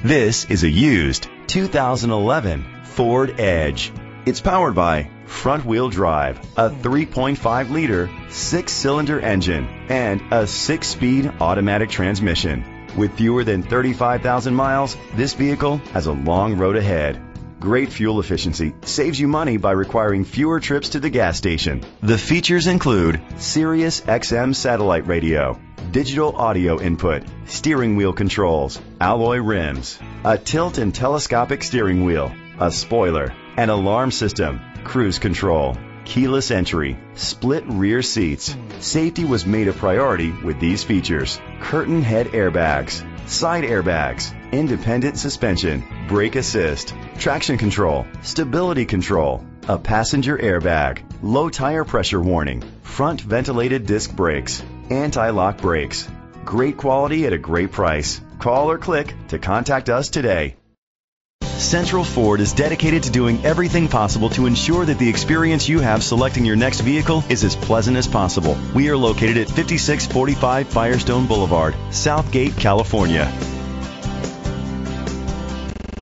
This is a used 2011 Ford Edge. It's powered by front-wheel drive, a 3.5-liter, 6-cylinder engine, and a 6-speed automatic transmission. With fewer than 35,000 miles, this vehicle has a long road ahead. Great fuel efficiency saves you money by requiring fewer trips to the gas station. The features include Sirius XM satellite radio, digital audio input, steering wheel controls, alloy rims, a tilt and telescopic steering wheel, a spoiler, an alarm system, cruise control, keyless entry, split rear seats. Safety was made a priority with these features: curtain head airbags, side airbags, independent suspension, brake assist, traction control, stability control, a passenger airbag, low tire pressure warning, front ventilated disc brakes, anti-lock brakes. Great quality at a great price. Call or click to contact us today. Central Ford is dedicated to doing everything possible to ensure that the experience you have selecting your next vehicle is as pleasant as possible. We are located at 5645 Firestone Boulevard, Southgate, California.